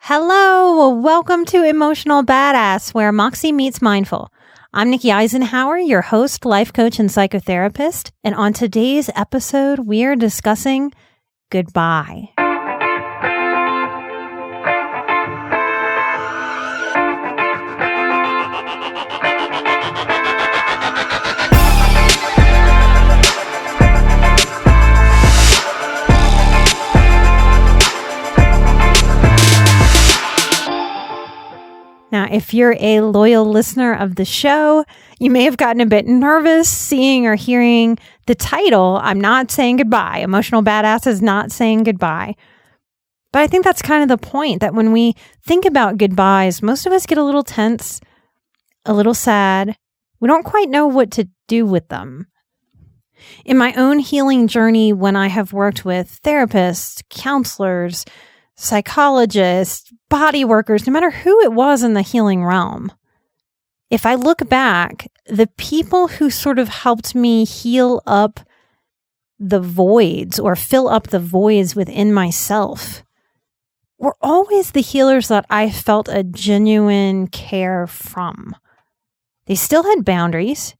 Hello, welcome to Emotional Badass, where Moxie meets Mindful. I'm Nikki Eisenhower, your host, life coach, and psychotherapist. And on today's episode, we are discussing goodbye. Now, if you're a loyal listener of the show, you may have gotten a bit nervous seeing or hearing the title. I'm not saying goodbye. Emotional Badass is not saying goodbye. But I think that's kind of the point, that when we think about goodbyes, most of us get a little tense, a little sad. We don't quite know what to do with them. In my own healing journey, when I have worked with therapists, counselors, psychologists, body workers, no matter who it was in the healing realm, if I look back, the people who sort of helped me heal up the voids or fill up the voids within myself were always the healers that I felt a genuine care from. They still had boundaries.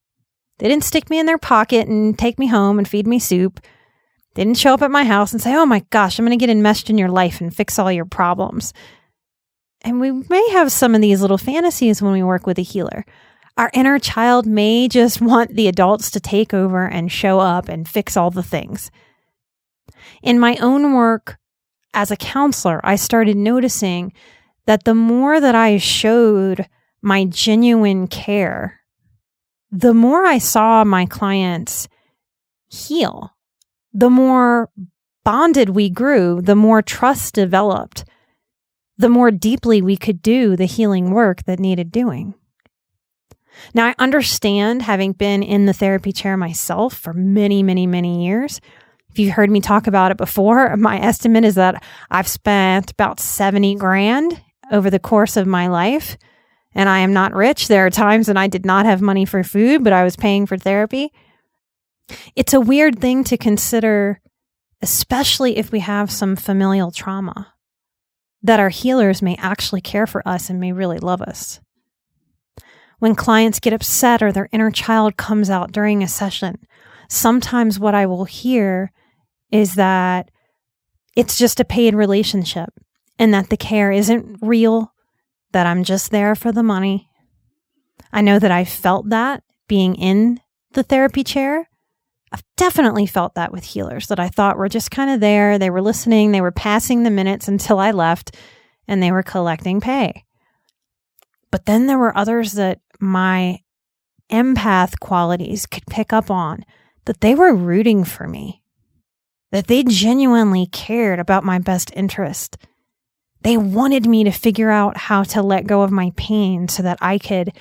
They didn't stick me in their pocket and take me home and feed me soup. They didn't show up at my house and say, oh my gosh, I'm going to get enmeshed in your life and fix all your problems. And we may have some of these little fantasies when we work with a healer. Our inner child may just want the adults to take over and show up and fix all the things. In my own work as a counselor, I started noticing that the more that I showed my genuine care, the more I saw my clients heal. The more bonded we grew, the more trust developed, the more deeply we could do the healing work that needed doing. Now, I understand, having been in the therapy chair myself for many, many, many years. If you've heard me talk about it before, my estimate is that I've spent about $70,000 over the course of my life, and I am not rich. There are times when I did not have money for food, but I was paying for therapy. It's a weird thing to consider, especially if we have some familial trauma, that our healers may actually care for us and may really love us. When clients get upset or their inner child comes out during a session, sometimes what I will hear is that it's just a paid relationship and that the care isn't real, that I'm just there for the money. I know that I felt that being in the therapy chair. I've definitely felt that with healers that I thought were just kind of there. They were listening. They were passing the minutes until I left, and they were collecting pay. But then there were others that my empath qualities could pick up on, that they were rooting for me, that they genuinely cared about my best interest. They wanted me to figure out how to let go of my pain so that I could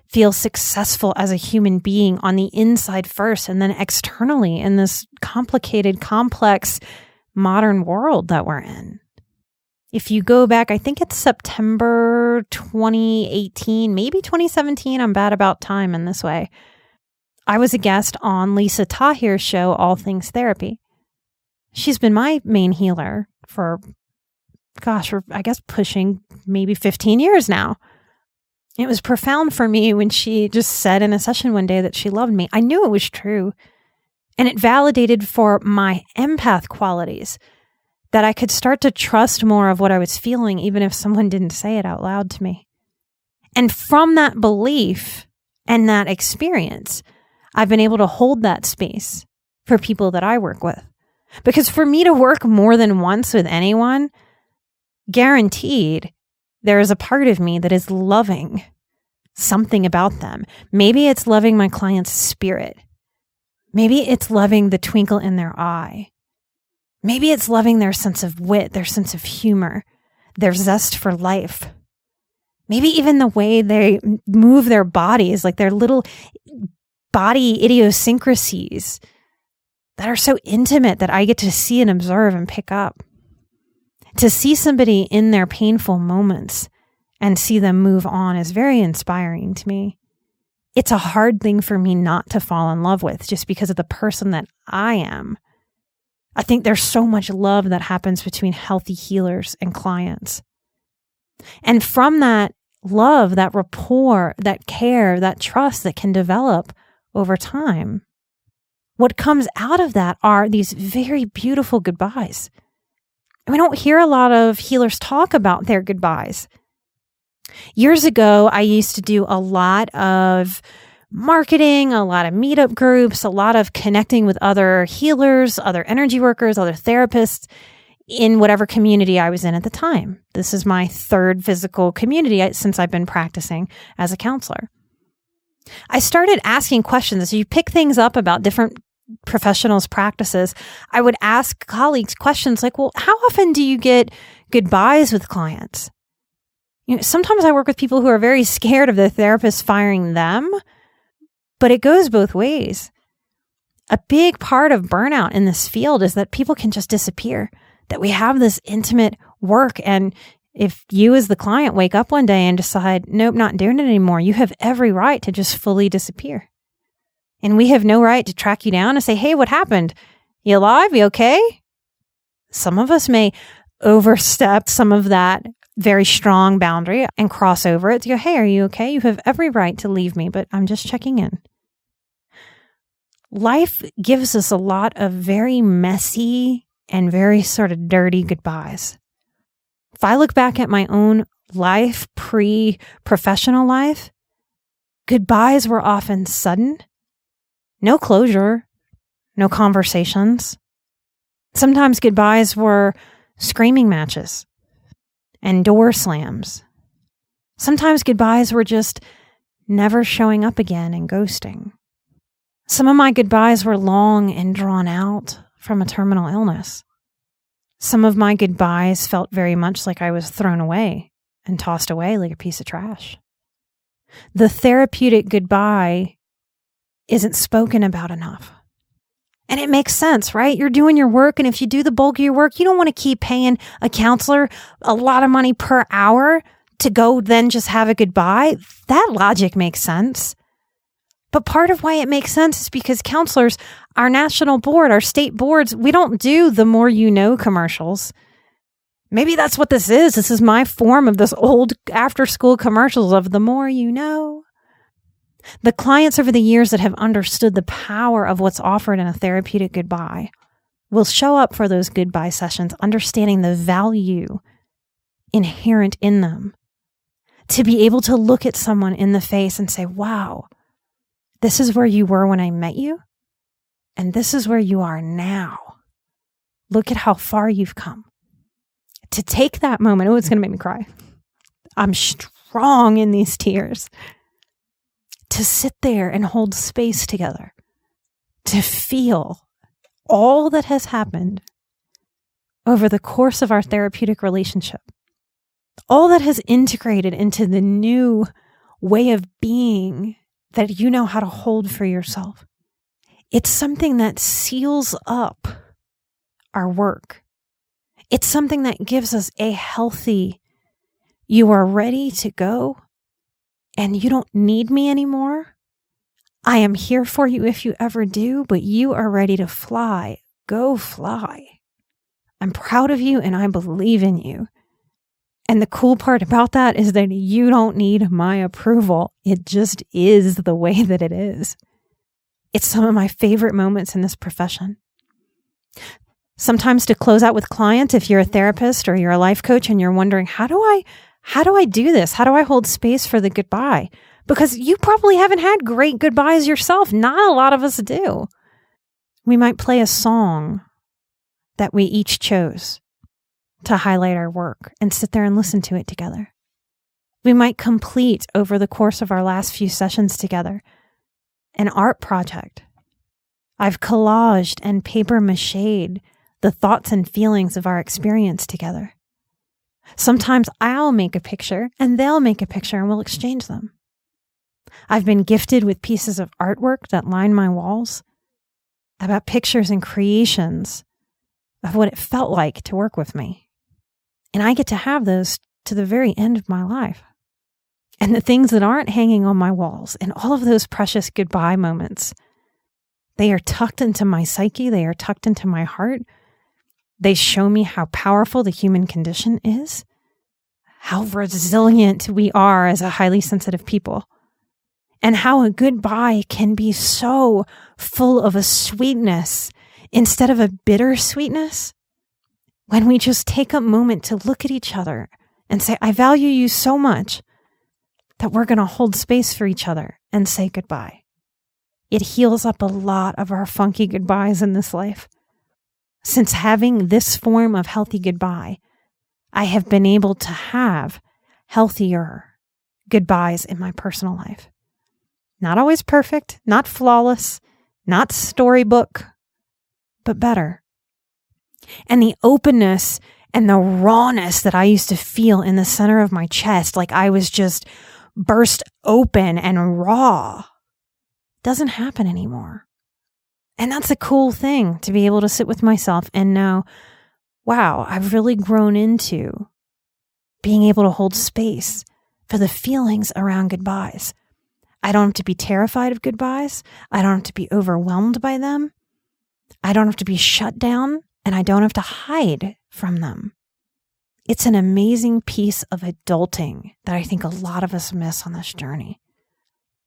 feel successful as a human being on the inside first and then externally in this complicated, complex, modern world that we're in. If you go back, I think it's September 2018, maybe 2017, I'm bad about time in this way. I was a guest on Lisa Tahir's show, All Things Therapy. She's been my main healer for I guess pushing maybe 15 years now. It was profound for me when she just said in a session one day that she loved me. I knew it was true. And it validated for my empath qualities that I could start to trust more of what I was feeling, even if someone didn't say it out loud to me. And from that belief and that experience, I've been able to hold that space for people that I work with. Because for me to work more than once with anyone, guaranteed, there is a part of me that is loving something about them. Maybe it's loving my client's spirit. Maybe it's loving the twinkle in their eye. Maybe it's loving their sense of wit, their sense of humor, their zest for life. Maybe even the way they move their bodies, like their little body idiosyncrasies that are so intimate that I get to see and observe and pick up. To see somebody in their painful moments and see them move on is very inspiring to me. It's a hard thing for me not to fall in love with just because of the person that I am. I think there's so much love that happens between healthy healers and clients. And from that love, that rapport, that care, that trust that can develop over time, what comes out of that are these very beautiful goodbyes. And we don't hear a lot of healers talk about their goodbyes. Years ago, I used to do a lot of marketing, a lot of meetup groups, a lot of connecting with other healers, other energy workers, other therapists in whatever community I was in at the time. This is my third physical community since I've been practicing as a counselor. I started asking questions. As you pick things up about different professionals' practices, I would ask colleagues questions like, well, how often do you get goodbyes with clients? Sometimes I work with people who are very scared of their therapist firing them, but it goes both ways. A big part of burnout in this field is that people can just disappear, that we have this intimate work. And if you as the client wake up one day and decide, nope, not doing it anymore, you have every right to just fully disappear. And we have no right to track you down and say, hey, what happened? You alive? You okay? Some of us may overstep some of that very strong boundary and cross over it to go, hey, are you okay? You have every right to leave me, but I'm just checking in. Life gives us a lot of very messy and very sort of dirty goodbyes. If I look back at my own life, pre-professional life, goodbyes were often sudden, no closure, no conversations. Sometimes goodbyes were screaming matches and door slams. Sometimes goodbyes were just never showing up again and ghosting. Some of my goodbyes were long and drawn out from a terminal illness. Some of my goodbyes felt very much like I was thrown away and tossed away like a piece of trash. The therapeutic goodbye isn't spoken about enough. And it makes sense, right? You're doing your work, and if you do the bulk of your work, you don't want to keep paying a counselor a lot of money per hour to go then just have a goodbye. That logic makes sense. But part of why it makes sense is because counselors, our national board, our state boards, we don't do the more you know commercials. Maybe that's what this is. This is my form of this old after-school commercials of the more you know. The clients over the years that have understood the power of what's offered in a therapeutic goodbye will show up for those goodbye sessions, understanding the value inherent in them. To be able to look at someone in the face and say, wow, this is where you were when I met you, and this is where you are now. Look at how far you've come. To take that moment, oh, it's going to make me cry. I'm strong in these tears. To sit there and hold space together, to feel all that has happened over the course of our therapeutic relationship, all that has integrated into the new way of being that you know how to hold for yourself. It's something that seals up our work. It's something that gives us a healthy, you are ready to go and you don't need me anymore. I am here for you if you ever do, but you are ready to fly. Go fly. I'm proud of you and I believe in you. And the cool part about that is that you don't need my approval. It just is the way that it is. It's some of my favorite moments in this profession. Sometimes to close out with clients, if you're a therapist or you're a life coach and you're wondering, how do I do this? How do I hold space for the goodbye? Because you probably haven't had great goodbyes yourself. Not a lot of us do. We might play a song that we each chose to highlight our work and sit there and listen to it together. We might complete over the course of our last few sessions together an art project. I've collaged and paper machéd the thoughts and feelings of our experience together. Sometimes I'll make a picture and they'll make a picture and we'll exchange them. I've been gifted with pieces of artwork that line my walls about pictures and creations of what it felt like to work with me. And I get to have those to the very end of my life. And the things that aren't hanging on my walls and all of those precious goodbye moments, they are tucked into my psyche. They are tucked into my heart. They show me how powerful the human condition is, how resilient we are as a highly sensitive people, and how a goodbye can be so full of a sweetness instead of a bitter sweetness when we just take a moment to look at each other and say, I value you so much that we're going to hold space for each other and say goodbye. It heals up a lot of our funky goodbyes in this life. Since having this form of healthy goodbye, I have been able to have healthier goodbyes in my personal life. Not always perfect, not flawless, not storybook, but better. And the openness and the rawness that I used to feel in the center of my chest, like I was just burst open and raw, doesn't happen anymore. And that's a cool thing, to be able to sit with myself and know, wow, I've really grown into being able to hold space for the feelings around goodbyes. I don't have to be terrified of goodbyes. I don't have to be overwhelmed by them. I don't have to be shut down, and I don't have to hide from them. It's an amazing piece of adulting that I think a lot of us miss on this journey.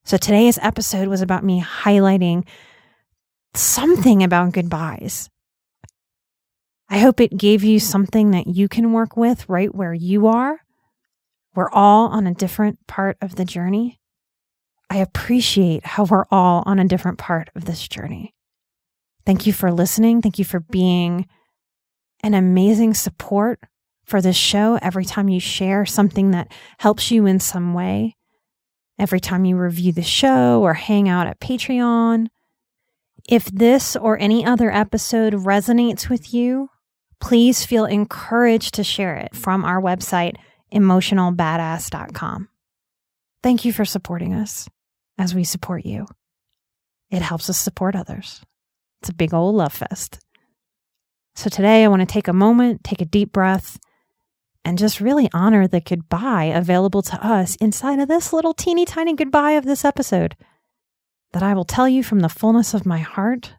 So today's episode was about me highlighting something about goodbyes. I hope it gave you something that you can work with right where you are. We're all on a different part of the journey. I appreciate how we're all on a different part of this journey. Thank you for listening. Thank you for being an amazing support for this show every time you share something that helps you in some way. Every time you review the show or hang out at Patreon. If this or any other episode resonates with you, please feel encouraged to share it from our website, emotionalbadass.com. Thank you for supporting us as we support you. It helps us support others. It's a big old love fest. So today I want to take a moment, take a deep breath, and just really honor the goodbye available to us inside of this little teeny tiny goodbye of this episode. That I will tell you from the fullness of my heart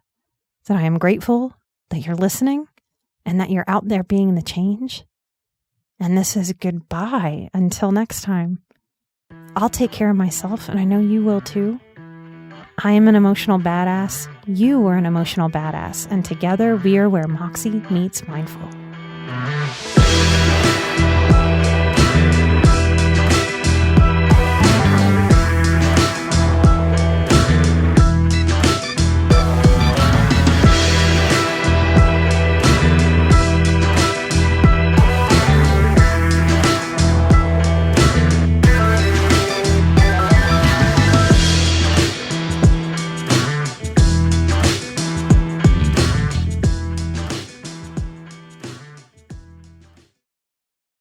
that I am grateful that you're listening and that you're out there being the change. And this is goodbye until next time. I'll take care of myself, and I know you will too. I am an emotional badass. You are an emotional badass. And together we are where Moxie meets mindful.